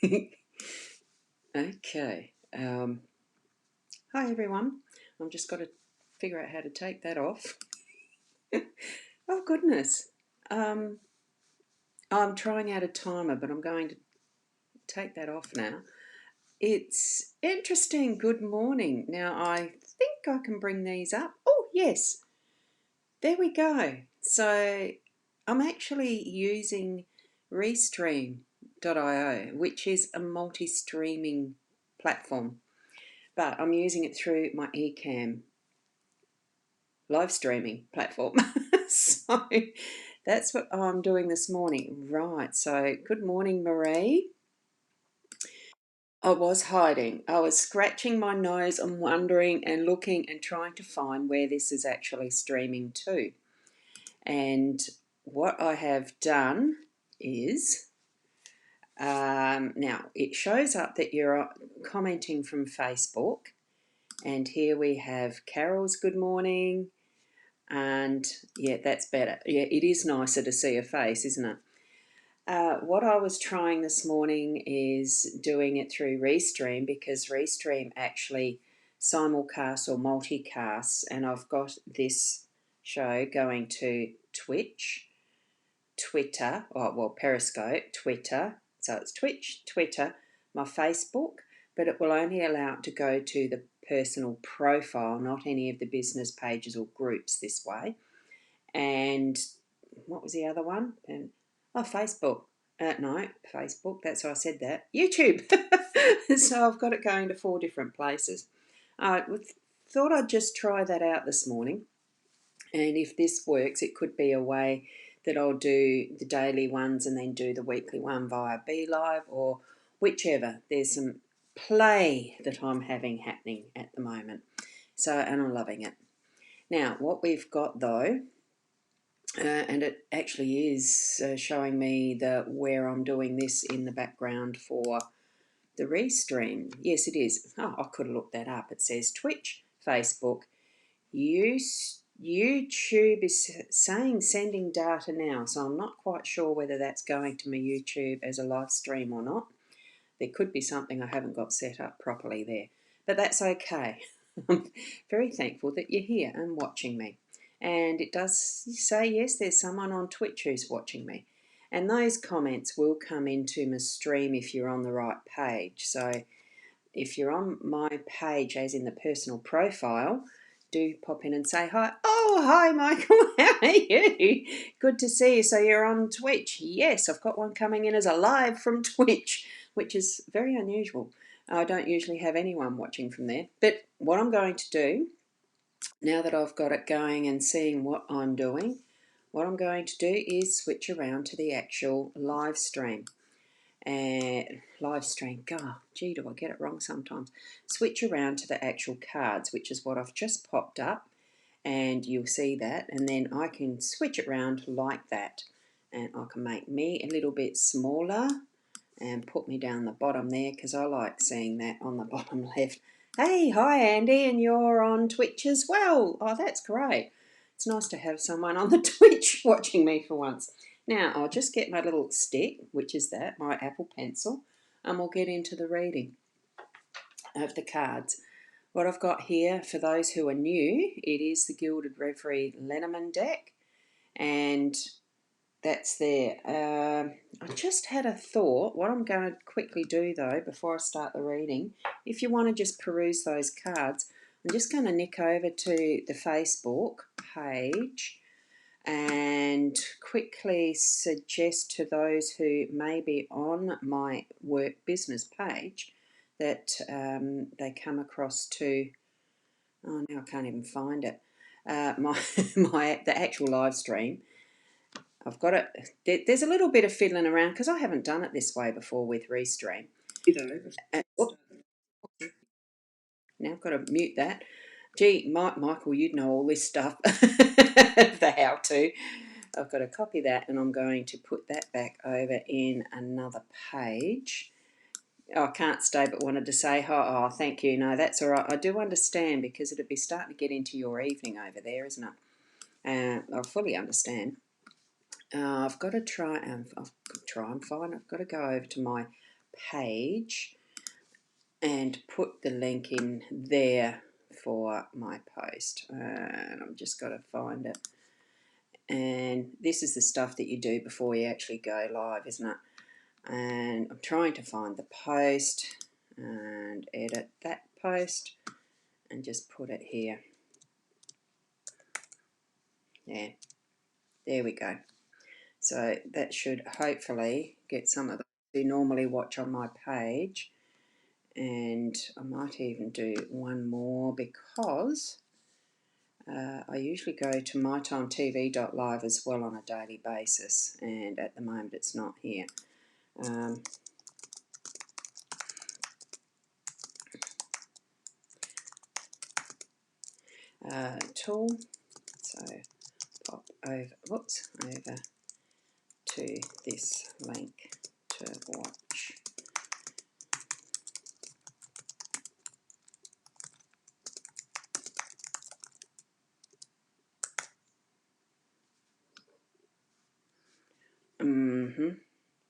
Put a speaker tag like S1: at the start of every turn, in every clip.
S1: Okay. Hi everyone. I've just got to figure out how to take that off. Oh goodness. I'm trying out a timer, but I'm going to take that off now. It's interesting. Good morning. Now I think I can bring these up. Oh yes. There we go. So I'm actually using Restream.io, which is a multi-streaming platform. But I'm using it through my Ecamm live streaming platform. So that's what I'm doing this morning. Right, so good morning, Marie. I was hiding. I was scratching my nose and wondering and looking and trying to find where this is actually streaming to. And what I have done is, now it shows up that you're commenting from Facebook. And here we have Carol's good morning. And yeah, that's better. Yeah, it is nicer to see a face, isn't it? What I was trying this morning is doing it through Restream, because Restream actually simulcasts or multicasts, and I've got this show going to Twitch, Twitter, Periscope, Twitter. So it's Twitch, Twitter, my Facebook, but it will only allow it to go to the personal profile, not any of the business pages or groups this way. And what was the other one? Facebook. No, Facebook. That's why I said that. YouTube. So I've got it going to 4 different places. I thought I'd just try that out this morning. And if this works, it could be a way that I'll do the daily ones and then do the weekly one via BeLive, or whichever. There's some play that I'm having happening at the moment. So, and I'm loving it. Now, what we've got though, and it actually is showing me where I'm doing this in the background for the restream. Yes, it is. Oh, I could have looked that up. It says Twitch, Facebook, YouTube is saying sending data now, so I'm not quite sure whether that's going to my YouTube as a live stream or not. There could be something I haven't got set up properly there, but that's okay. I'm very thankful that you're here and watching me. And it does say, yes, there's someone on Twitch who's watching me. And those comments will come into my stream if you're on the right page. So if you're on my page, as in the personal profile, do pop in and say hi. Oh, hi, Michael. How are you? Good to see you. So you're on Twitch. Yes, I've got one coming in as a live from Twitch, which is very unusual. I don't usually have anyone watching from there. But what I'm going to do, now that I've got it going and seeing what I'm doing, what I'm going to do is switch around to the actual live stream. And live stream, God, gee, do I get it wrong sometimes. Switch around to the actual cards, which is what I've just popped up, and you'll see that. And then I can switch it around like that, and I can make me a little bit smaller and put me down the bottom there, because I like seeing that on the bottom left. Hey, hi Andy, and you're on Twitch as well. Oh, that's great. It's nice to have someone on the Twitch watching me for once. Now, I'll just get my little stick, which is that, my Apple Pencil, and we'll get into the reading of the cards. What I've got here, for those who are new, it is the Gilded Reverie LENORMAND deck, and that's there. I just had a thought. What I'm going to quickly do, though, before I start the reading, if you want to just peruse those cards, I'm just going to nick over to the Facebook page and quickly suggest to those who may be on my work business page that they come across to, oh, now I can't even find it, the actual live stream. I've got it. There's a little bit of fiddling around because I haven't done it this way before with Restream. Now I've got to mute that. Gee, Michael, you'd know all this stuff, the how-to. I've got to copy that, and I'm going to put that back over in another page. Oh, I can't stay but wanted to say, oh, thank you. No, that's all right. I do understand, because it'd be starting to get into your evening over there, isn't it? I fully understand. I've got to try and find. I've got to go over to my page and put the link in there for my post. And I've just got to find it. And this is the stuff that you do before you actually go live, isn't it? And I'm trying to find the post and edit that post and just put it here. Yeah, there we go. So that should hopefully get some of those who normally watch on my page. And I might even do one more because I usually go to mytimetv.live as well on a daily basis, and at the moment it's not here. Tool, so pop over, over to this link to watch.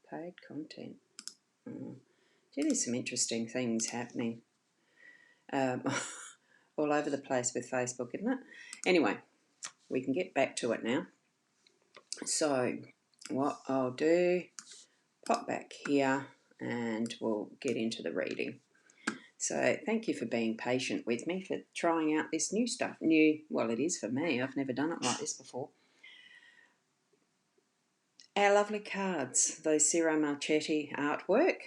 S1: Paid content. There's some interesting things happening all over the place with Facebook, isn't it? Anyway, we can get back to it now. So what I'll do, pop back here and we'll get into the reading. So thank you for being patient with me, for trying out this new stuff. Well, it is for me. I've never done it like this before. Our lovely cards, those Ciro Marchetti artwork,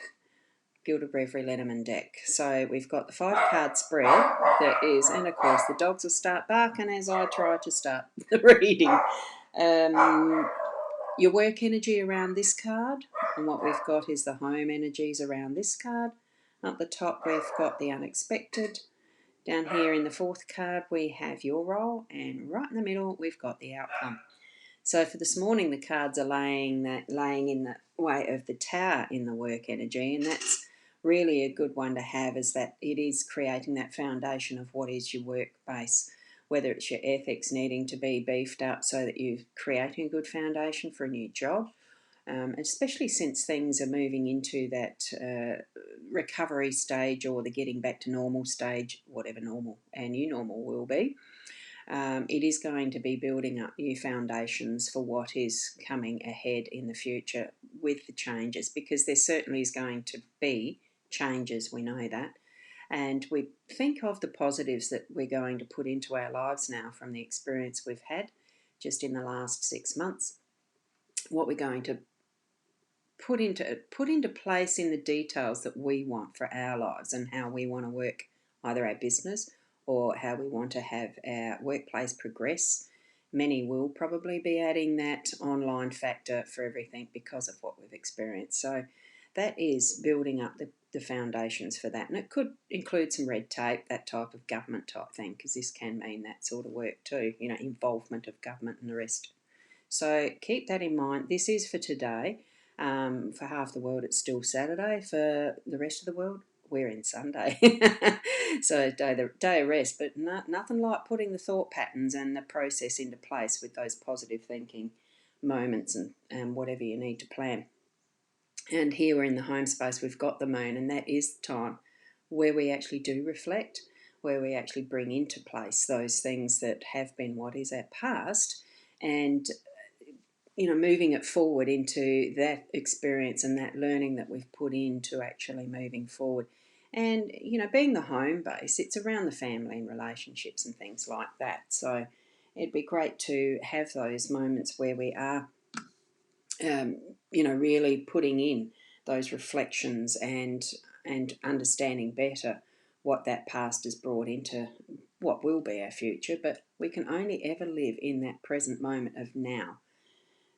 S1: Gilded Reverie LENORMAND deck. So we've got the 5-card spread that is, and of course the dogs will start barking as I try to start the reading. Your work energy around this card, and what we've got is the home energies around this card. Up the top we've got the unexpected. Down here in the 4th card we have your role, and right in the middle we've got the outcome. So for this morning the cards are laying in the way of the Tower in the work energy, and that's really a good one to have, is that it is creating that foundation of what is your work base, whether it's your ethics needing to be beefed up so that you're creating a good foundation for a new job, especially since things are moving into that recovery stage or the getting back to normal stage, whatever normal and new normal will be. It is going to be building up new foundations for what is coming ahead in the future with the changes, because there certainly is going to be changes, we know that. And we think of the positives that we're going to put into our lives now from the experience we've had just in the last 6 months, what we're going to put into place in the details that we want for our lives and how we want to work either our business or how we want to have our workplace progress. Many will probably be adding that online factor for everything because of what we've experienced. So that is building up the foundations for that. And it could include some red tape, that type of government type thing, because this can mean that sort of work too, involvement of government and the rest. So keep that in mind. This is for today. For half the world, it's still Saturday. For the rest of the world, we're in Sunday. So day of rest, but nothing like putting the thought patterns and the process into place with those positive thinking moments and whatever you need to plan. And here we're in the home space, we've got the moon, and that is the time where we actually do reflect, where we actually bring into place those things that have been what is our past, and moving it forward into that experience and that learning that we've put into actually moving forward. And, being the home base, it's around the family and relationships and things like that. So it'd be great to have those moments where we are, really putting in those reflections and understanding better what that past has brought into what will be our future. But we can only ever live in that present moment of now.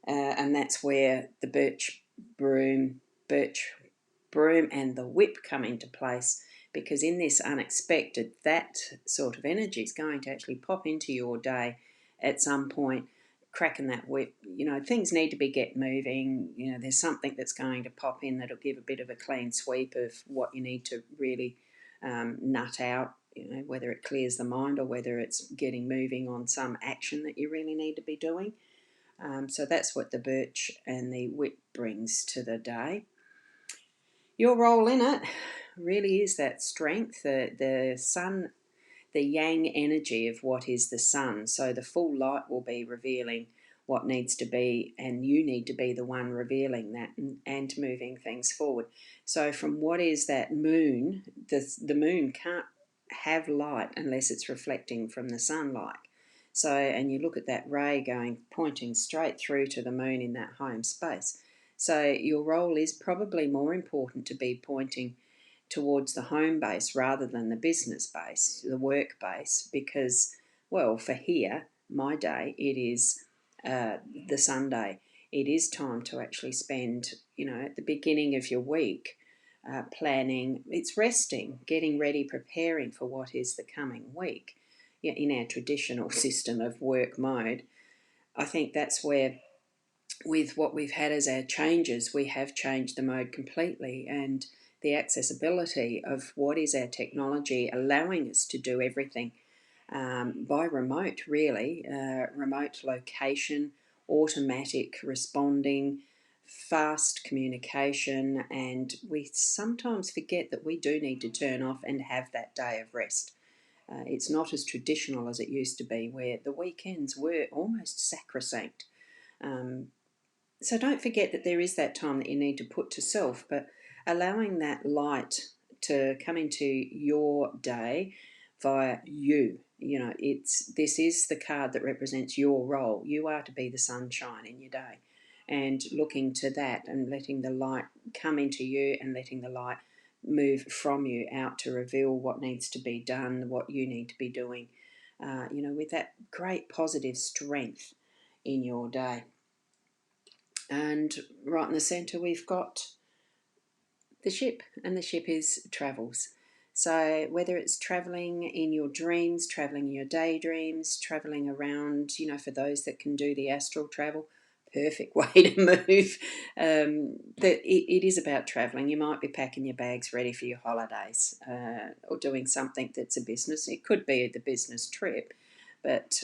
S1: And that's where the birch broom and the whip come into place, because in this unexpected, that sort of energy is going to actually pop into your day at some point, cracking that whip. Things need to get moving. There's something that's going to pop in that'll give a bit of a clean sweep of what you need to really nut out, whether it clears the mind or whether it's getting moving on some action that you really need to be doing. So that's what the birch and the whip brings to the day. Your role in it really is that strength, the sun, the yang energy of what is the sun. So the full light will be revealing what needs to be, and you need to be the one revealing that and moving things forward. So from what is that moon, the moon can't have light unless it's reflecting from the sunlight. So, and you look at that ray pointing straight through to the moon in that home space. So your role is probably more important to be pointing towards the home base rather than the business base, the work base, because, well, for here, my day, it is the Sunday. It is time to actually spend, at the beginning of your week, planning. It's resting, getting ready, preparing for what is the coming week. In our traditional system of work mode, I think that's where, with what we've had as our changes, we have changed the mode completely, and the accessibility of what is our technology allowing us to do everything by remote, really, remote location, automatic responding, fast communication, and we sometimes forget that we do need to turn off and have that day of rest. It's not as traditional as it used to be, where the weekends were almost sacrosanct. So don't forget that there is that time that you need to put to self, but allowing that light to come into your day via you. This is the card that represents your role. You are to be the sunshine in your day, and looking to that and letting the light come into you and letting the light move from you out to reveal what needs to be done, what you need to be doing, with that great positive strength in your day. And right in the centre we've got the ship, and the ship is travels. So whether it's travelling in your dreams, travelling in your daydreams, travelling around, for those that can do the astral travel, perfect way to move. It is about travelling. You might be packing your bags ready for your holidays, or doing something that's a business. It could be the business trip, but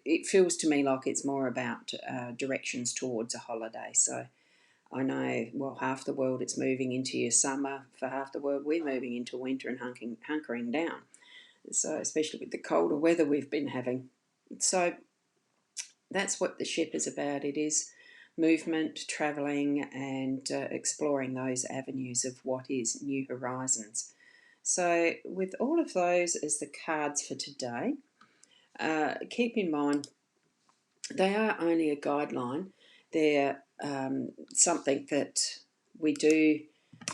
S1: it feels to me like it's more about directions towards a holiday. So I know, well, half the world it's moving into your summer. For half the world, we're moving into winter and hunkering down. So especially with the colder weather we've been having. So that's what the ship is about. It is movement, travelling, and exploring those avenues of what is new horizons. So with all of those as the cards for today, keep in mind they are only a guideline. They're something that we do,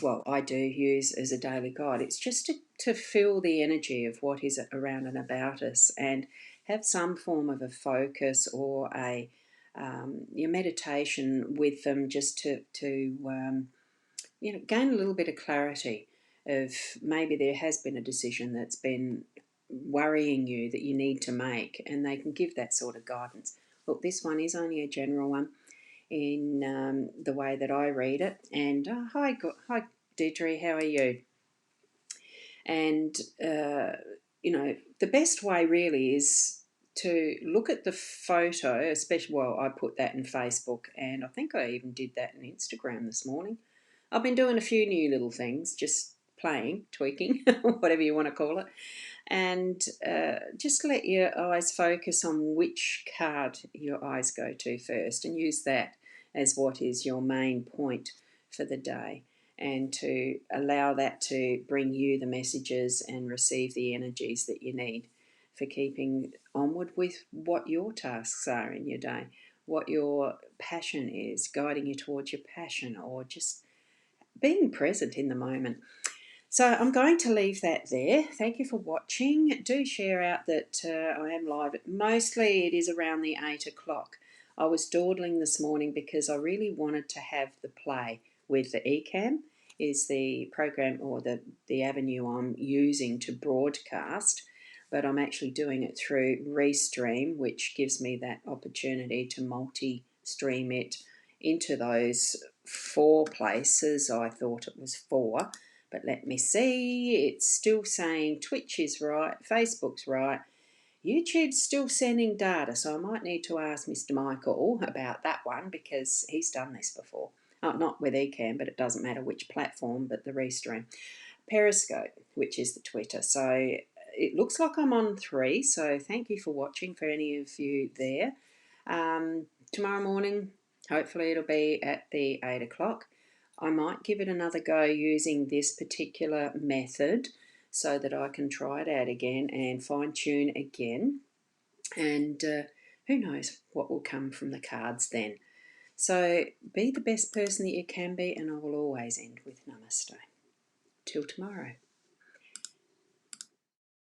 S1: well, I do use as a daily guide. It's just to feel the energy of what is around and about us, and have some form of a focus or your meditation with them, just to gain a little bit of clarity of maybe there has been a decision that's been worrying you that you need to make, and they can give that sort of guidance. Look, this one is only a general one in the way that I read it. And hi, Deidre, how are you? And, the best way really is to look at the photo, especially, well, I put that in Facebook, and I think I even did that in Instagram this morning. I've been doing a few new little things, just playing, tweaking, whatever you want to call it. And just let your eyes focus on which card your eyes go to first, and use that as what is your main point for the day, and to allow that to bring you the messages and receive the energies that you need for keeping onward with what your tasks are in your day, what your passion is, guiding you towards your passion, or just being present in the moment. So I'm going to leave that there. Thank you for watching. Do share out that I am live. Mostly it is around the 8 o'clock. I was dawdling this morning because I really wanted to have the play with the Ecamm, is the program or the avenue I'm using to broadcast, but I'm actually doing it through Restream, which gives me that opportunity to multi-stream it into those 4 places. I thought it was 4. But let me see, it's still saying Twitch is right, Facebook's right, YouTube's still sending data, so I might need to ask Mr. Michael about that one, because he's done this before. Not with Ecamm, but it doesn't matter which platform, but the Restream. Periscope, which is the Twitter. So it looks like I'm on 3, so thank you for watching, for any of you there. Tomorrow morning, hopefully it'll be at the 8 o'clock. I might give it another go using this particular method so that I can try it out again and fine-tune again. And who knows what will come from the cards then. So be the best person that you can be, and I will always end with namaste. Till tomorrow.